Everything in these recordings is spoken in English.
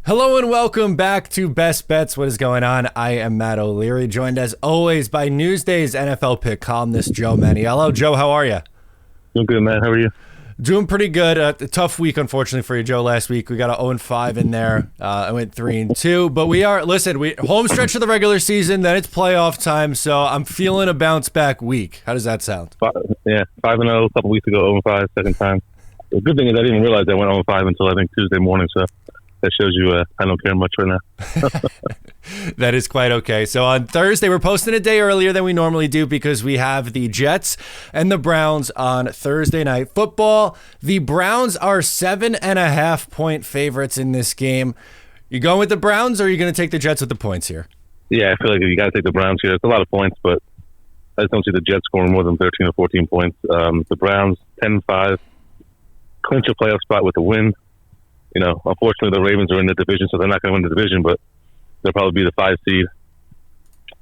Hello and welcome back to Best Bets. What is going on? I am Matt O'Leary, joined as always by Newsday's NFL pick columnist Joe Manniello. Joe, how are you? Doing good, man. How are you? Doing pretty good. A tough week, unfortunately, for you, Joe. Last week we got a 0-5 in there. I went 3-2, but we home stretch of the regular season. Then it's playoff time, so I'm feeling a bounce back week. How does that sound? 5-0 a couple weeks ago. 0-5 second time. The good thing is I didn't realize I went 0-5 until I think Tuesday morning. So that shows you I don't care much right now. That is quite okay. So on Thursday, we're posting a day earlier than we normally do because we have the Jets and the Browns on Thursday Night Football. The Browns are 7.5-point favorites in this game. You going with the Browns, or are you going to take the Jets with the points here? Yeah, I feel like you got to take the Browns here. It's a lot of points, but I just don't see the Jets scoring more than 13 or 14 points. The Browns 10-5, clinch a playoff spot with a win. You know, unfortunately, the Ravens are in the division, so they're not going to win the division, but they'll probably be the 5 seed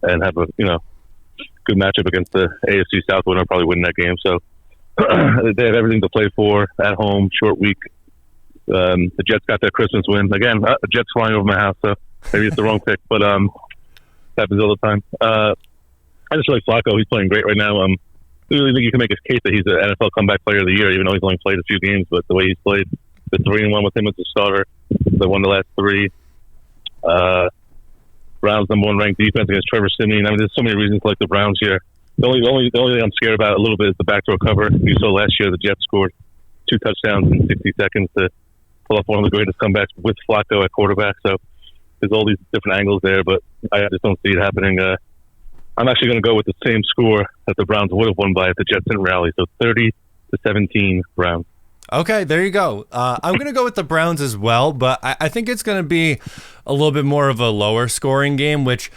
and have a good matchup against the AFC South winner. Probably win that game. So they have everything to play for at home. Short week. The Jets got their Christmas win again. The Jets flying over my house, so maybe it's the wrong pick, but happens all the time. I just like Flacco. He's playing great right now. I really think you can make a case that he's an NFL comeback player of the year, even though he's only played a few games. But the way he's played, the 3-1 with him as a starter, they won the last 3. Browns number 1 ranked defense against Trevor Siemian. I mean, there's so many reasons to like the Browns here. The only thing I'm scared about a little bit is the backdoor cover. You saw last year the Jets scored 2 touchdowns in 60 seconds to pull off one of the greatest comebacks with Flacco at quarterback. So there's all these different angles there, but I just don't see it happening. I'm actually going to go with the same score that the Browns would have won by if the Jets didn't rally. So 30-17 Browns. Okay, there you go. I'm going to go with the Browns as well, but I think it's going to be a little bit more of a lower scoring game, which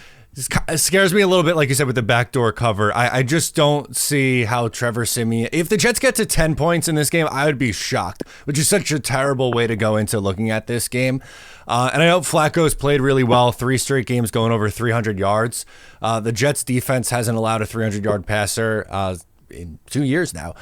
scares me a little bit, like you said, with the backdoor cover. I just don't see how Trevor Siemian, if the Jets get to 10 points in this game, I would be shocked, which is such a terrible way to go into looking at this game. And I know Flacco's played really well, 3 straight games going over 300 yards. The Jets defense hasn't allowed a 300-yard passer in 2 years now.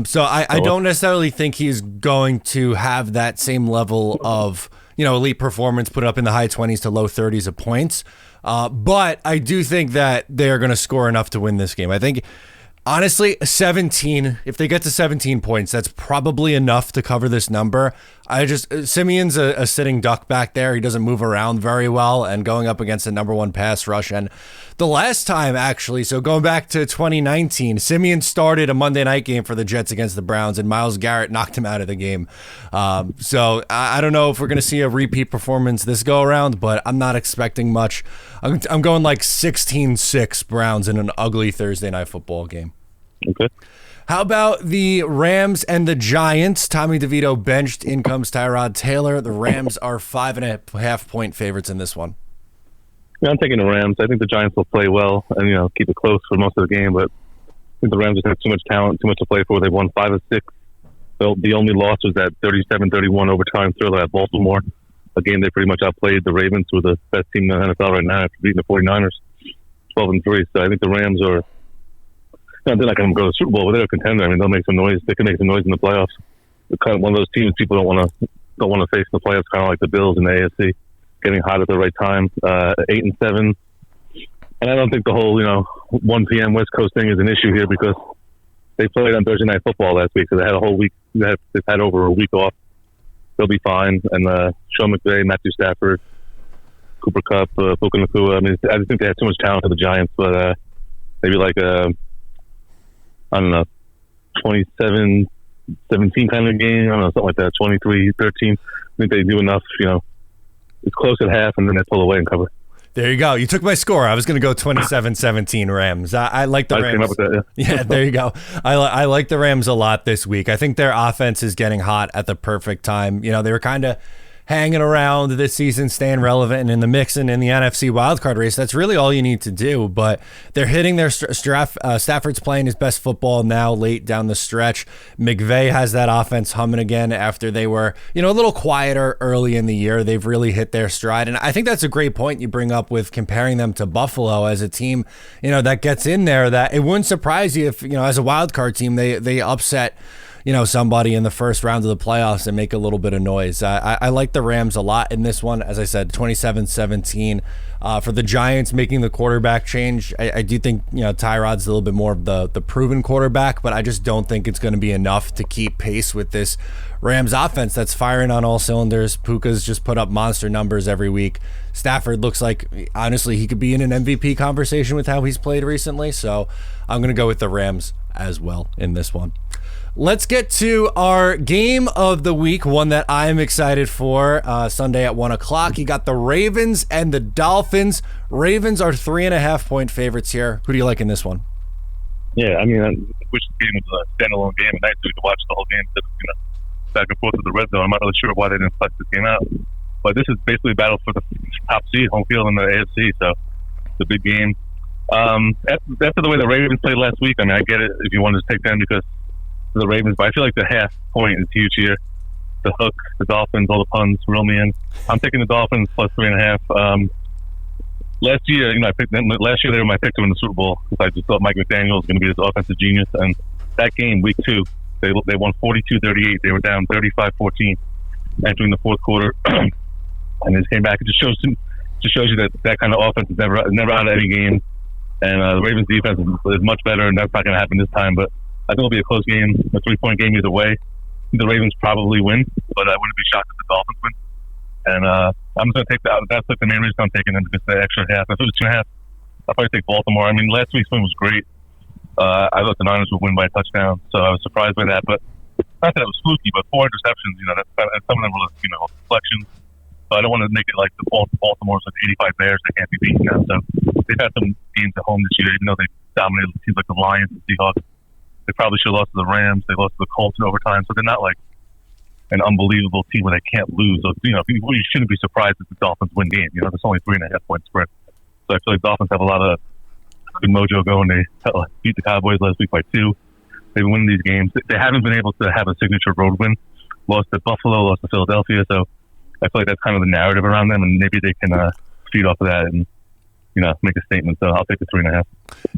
So I don't necessarily think he's going to have that same level of, elite performance, put up in the high 20s to low 30s of points. But I do think that they're going to score enough to win this game. I think, honestly, 17, if they get to 17 points, that's probably enough to cover this number. Simeon's a sitting duck back there. He doesn't move around very well, and going up against the number 1 pass rush. And the last time, actually, so going back to 2019, Simeon started a Monday night game for the Jets against the Browns, and Myles Garrett knocked him out of the game. So I don't know if we're going to see a repeat performance this go around, but I'm not expecting much. I'm going like 16-6 Browns in an ugly Thursday night football game. Okay. How about the Rams and the Giants? Tommy DeVito benched. In comes Tyrod Taylor. The Rams are 5.5-point favorites in this one. Yeah, I'm taking the Rams. I think the Giants will play well and keep it close for most of the game, but I think the Rams just have too much talent, too much to play for. They won 5 of 6. The only loss was that 37-31 overtime thriller at Baltimore, a game they pretty much outplayed the Ravens, who are the best team in the NFL right now after beating the 49ers 12-3. So I think the Rams are. They're not going to go to the Super Bowl, but they're a contender. I mean, they'll make some noise. They can make some noise in the playoffs. They're kind of one of those teams people don't want to face in the playoffs, kind of like the Bills in the AFC, getting hot at the right time. 8-7, and I don't think the whole 1 p.m. West Coast thing is an issue here because they played on Thursday Night Football last week, so they had a whole week. They've had over a week off. They'll be fine. And Sean McVay, Matthew Stafford, Cooper Kupp, Puka Nacua. I mean, I just think they have too much talent for the Giants, but maybe like I don't know, 27-17 kind of game. I don't know, something like that, 23-13. I think they do enough, it's close at half, and then they pull away and cover. There you go. You took my score. I was going to go 27-17 Rams. I like the Rams. Came up with that, yeah, there you go. I like the Rams a lot this week. I think their offense is getting hot at the perfect time. They were kind of hanging around this season, staying relevant and in the mix and in the NFC wildcard race. That's really all you need to do. But they're hitting their Stafford's playing his best football now late down the stretch. McVay has that offense humming again after they were, a little quieter early in the year. They've really hit their stride. And I think that's a great point you bring up with comparing them to Buffalo as a team, that gets in there, that it wouldn't surprise you if, as a wildcard team, they upset somebody in the first round of the playoffs and make a little bit of noise. I like the Rams a lot in this one. As I said, 27-17 for the Giants making the quarterback change. I do think, Tyrod's a little bit more of the proven quarterback, but I just don't think it's going to be enough to keep pace with this Rams offense that's firing on all cylinders. Puka's just put up monster numbers every week. Stafford looks like, honestly, he could be in an MVP conversation with how he's played recently. So I'm going to go with the Rams as well in this one. Let's get to our game of the week, one that I'm excited for. Sunday at 1 o'clock. You got the Ravens and the Dolphins. Ravens are 3.5-point favorites here. Who do you like in this one? Yeah, I mean, I wish the game was a standalone game, and nice to watch the whole game instead of, back and forth to the red zone. I'm not really sure why they didn't flex this game out. But this is basically a battle for the top seed, home field in the AFC, so it's a big game. After the way the Ravens played last week, I mean, I get it if you wanted to take them because of the Ravens, but I feel like the half point is huge here. The hook, the Dolphins, all the puns reel me in. I'm taking the Dolphins plus 3.5. Last year, I picked them. Last year they were my pick to win the Super Bowl because I just thought Mike McDaniel was going to be this offensive genius. And that game, week 2, they won 42-38. They were down 35-14 entering the fourth quarter, and they just came back. It just shows you that kind of offense is never out of any game. And the Ravens defense is much better, and that's not going to happen this time. But I think it'll be a close game, a 3-point game either way. The Ravens probably win, but I wouldn't be shocked if the Dolphins win. And I'm just going to take that. That's like the main reason I'm taking them, because the extra half. If it was 2.5, I'll probably take Baltimore. I mean, last week's win was great. I thought the Niners would win by a touchdown, so I was surprised by that. But not that it was fluky, but 4 interceptions, that's some of them were, deflections. So I don't want to make it like the Baltimore's like 85 Bears that can't be beaten now. So they've had some games at home this year, even though they dominated teams like the Lions and Seahawks. They probably should have lost to the Rams. They lost to the Colts in overtime. So they're not like an unbelievable team where they can't lose. So, you shouldn't be surprised if the Dolphins win game. There's only 3.5-point spread. So I feel like Dolphins have a lot of good mojo going. They beat the Cowboys last week by 2. They've been winning these games. They haven't been able to have a signature road win. Lost to Buffalo, lost to Philadelphia. So I feel like that's kind of the narrative around them, and maybe they can feed off of that and make a statement. So I'll take the 3.5.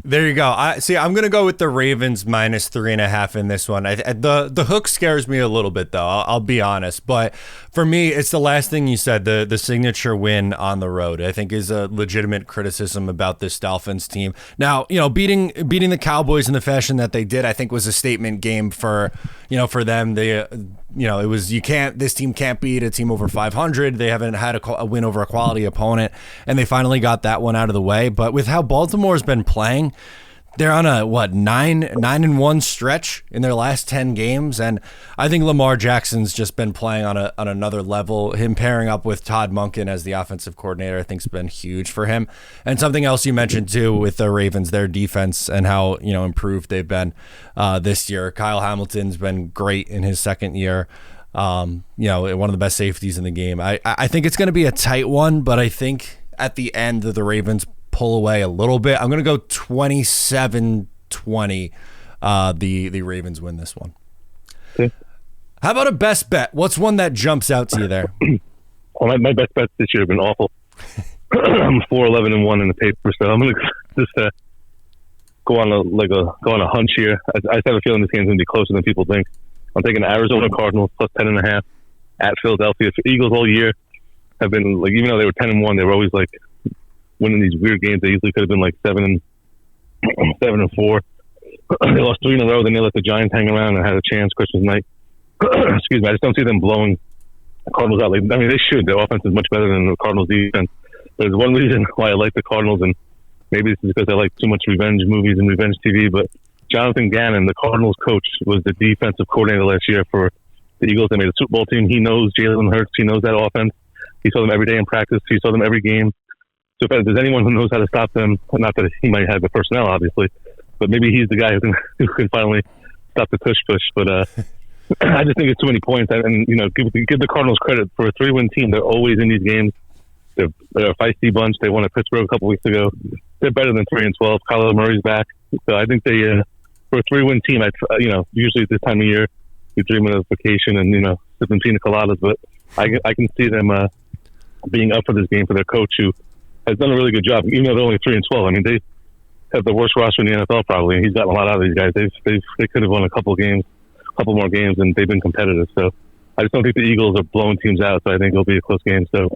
There you go. I'm going to go with the Ravens minus 3.5 in this one. The hook scares me a little bit, though. I'll be honest. But for me, it's the last thing you said, the signature win on the road, I think is a legitimate criticism about this Dolphins team. Now, beating the Cowboys in the fashion that they did, I think was a statement game for them. This team can't beat a team over 500. They haven't had a win over a quality opponent, and they finally got that one out of the way. But with how Baltimore's been playing, they're on a 9-1 stretch in their last 10 games, and I think Lamar Jackson's just been playing on another level. Him pairing up with Todd Monken as the offensive coordinator, I think's been huge for him. And something else you mentioned too with the Ravens, their defense and how improved they've been this year. Kyle Hamilton's been great in his second year. One of the best safeties in the game. I think it's going to be a tight one, but I think at the end the Ravens pull away a little bit. I'm going to go 27-20. The Ravens win this one. Okay. How about a best bet? What's one that jumps out to you there? Well, my best bets this year have been awful. I'm 4-11-1 in the paper, so I'm going to just go on a hunch here. I just have a feeling this game's going to be closer than people think. I'm taking the Arizona Cardinals plus 10.5 at Philadelphia. The Eagles all year have been even though they were 10-1, they were always winning these weird games. They usually could have been 7-4. They lost 3 in a row. Then they let the Giants hang around and had a chance Christmas night. Excuse me. I just don't see them blowing the Cardinals out. They should. Their offense is much better than the Cardinals' defense. There's one reason why I like the Cardinals, and maybe this is because I like too much revenge movies and revenge TV, but Jonathan Gannon, the Cardinals coach, was the defensive coordinator last year for the Eagles. They made a Super Bowl team. He knows Jalen Hurts. He knows that offense. He saw them every day in practice. He saw them every game. So if there's anyone who knows how to stop them, not that he might have the personnel, obviously, but maybe he's the guy who can finally stop the push. But I just think it's too many points. And give the Cardinals credit for a 3-win team. They're always in these games. They're a feisty bunch. They won at Pittsburgh a couple weeks ago. They're better than 3-12. Kyler Murray's back, so I think they for a 3-win team. Usually at this time of year, we dream of vacation and sipping pina coladas. But I can see them being up for this game for their coach, who has done a really good job, even though they're only 3-12. They have the worst roster in the NFL probably. He's gotten a lot out of these guys. They could have won a couple of games couple more games, and they've been competitive. So I just don't think the Eagles are blowing teams out. So I think it'll be a close game. So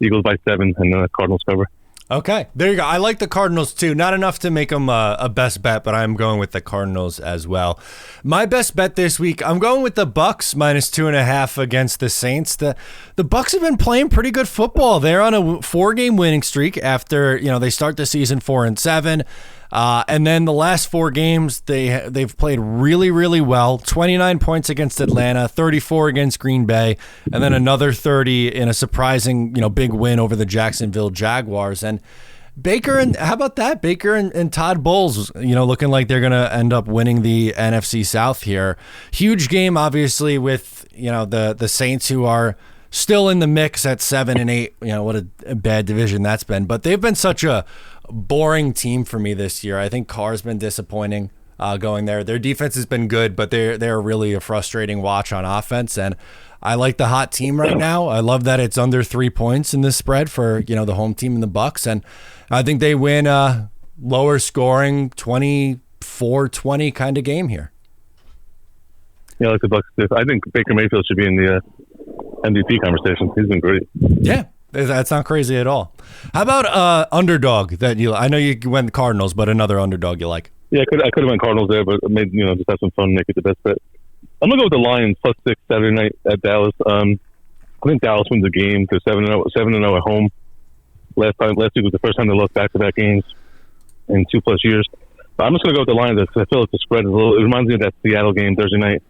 Eagles by 7, and the Cardinals cover. Okay, there you go. I like the Cardinals too. Not enough to make them a best bet, but I'm going with the Cardinals as well. My best bet this week, I'm going with the Bucks minus 2.5 against the Saints. The Bucks have been playing pretty good football. They're on a 4-game winning streak after they start the season 4-7. And then the last 4 games, they've played really, really well. 29 points against Atlanta, 34 against Green Bay, and then another 30 in a surprising, big win over the Jacksonville Jaguars. And how about that? Baker and Todd Bowles, looking like they're going to end up winning the NFC South here. Huge game, obviously, with, the Saints, who are still in the mix at 7-8. What a bad division that's been. But they've been such a boring team for me this year. I think Carr's been disappointing going there. Their defense has been good, but they're really a frustrating watch on offense. And I like the hot team right now. I love that it's under 3 points in this spread for the home team in the Bucks, and I think they win lower scoring 24-20 kind of game here. Yeah, I like the Bucks too. I think Baker Mayfield should be in the MVP conversation. He's been great. Yeah. That's not crazy at all. How about underdog that I know you went Cardinals, but another underdog you like? Yeah, I could have went Cardinals there, but made just have some fun, make it the best bet. I'm gonna go with the Lions +6 Saturday night at Dallas. I think Dallas wins the game. They're 7-0 at home. Last week was the first time they lost back-to-back games in 2+ years. But I'm just gonna go with the Lions because I feel like the spread is it reminds me of that Seattle game Thursday night.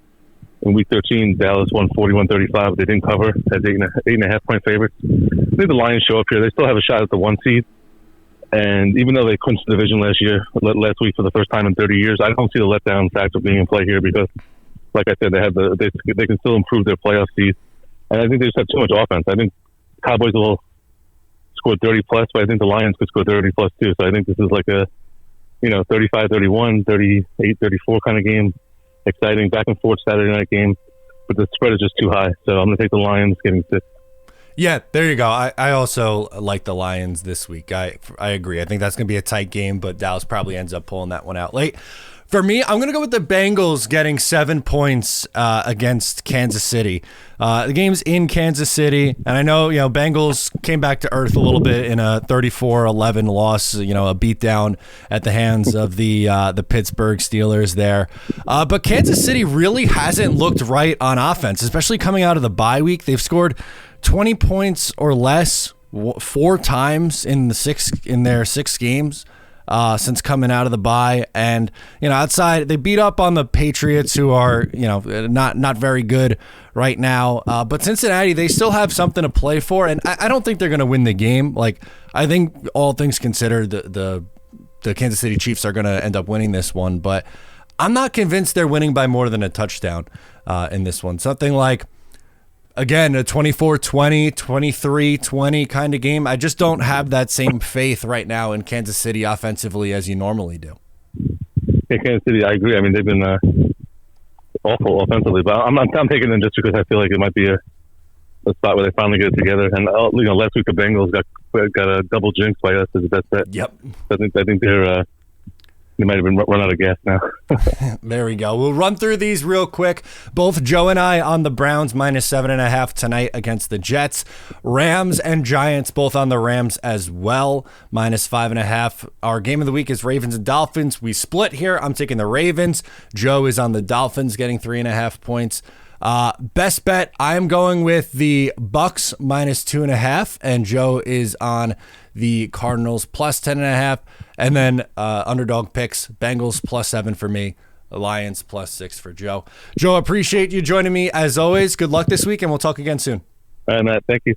In Week 13, Dallas won 41-35. They didn't cover as 8.5-point favorites. I think the Lions show up here. They still have a shot at the 1 seed. And even though they clinched the division last week for the first time in 30 years, I don't see the letdown factor being in play here because, like I said, they can still improve their playoff seed. And I think they just have too much offense. I think Cowboys will score 30+, but I think the Lions could score 30+ too. So I think this is like a 35-31, 38-34 kind of game. Exciting back and forth Saturday night game, but the spread is just too high. So I'm going to take the Lions getting 6. Yeah, there you go. I also like the Lions this week. I agree. I think that's going to be a tight game, but Dallas probably ends up pulling that one out late. For me, I'm going to go with the Bengals getting 7 points against Kansas City. The game's in Kansas City, and I know Bengals came back to earth a little bit in a 34-11 loss. A beatdown at the hands of the Pittsburgh Steelers there. But Kansas City really hasn't looked right on offense, especially coming out of the bye week. They've scored 20 points or less 4 times in their 6 games. Since coming out of the bye, and outside they beat up on the Patriots, who are not very good right now. But Cincinnati, they still have something to play for, and I don't think they're going to win the game. Like, I think all things considered, the Kansas City Chiefs are going to end up winning this one, but I'm not convinced they're winning by more than a touchdown in this one. Something like, again, a 24-20, 23-20 kind of game. I just don't have that same faith right now in Kansas City offensively as you normally do. Yeah, Kansas City, I agree. I mean, they've been awful offensively, but I'm taking them just because I feel like it might be a spot where they finally get it together. And last week the Bengals got a double jinx by us as the best bet. Yep. I think they might have been run out of gas now. There we go. We'll run through these real quick. Both Joe and I on the Browns -7.5 tonight against the Jets. Rams and Giants both on the Rams as well, -5.5. Our game of the week is Ravens and Dolphins. We split here. I'm taking the Ravens. Joe is on the Dolphins, getting 3.5 points. Best bet, I'm going with the Bucks -2.5, and Joe is on the Cardinals +10.5, and then underdog picks, Bengals +7 for me, Lions +6 for Joe. Joe, appreciate you joining me as always. Good luck this week, and we'll talk again soon. All right, Matt. Thank you.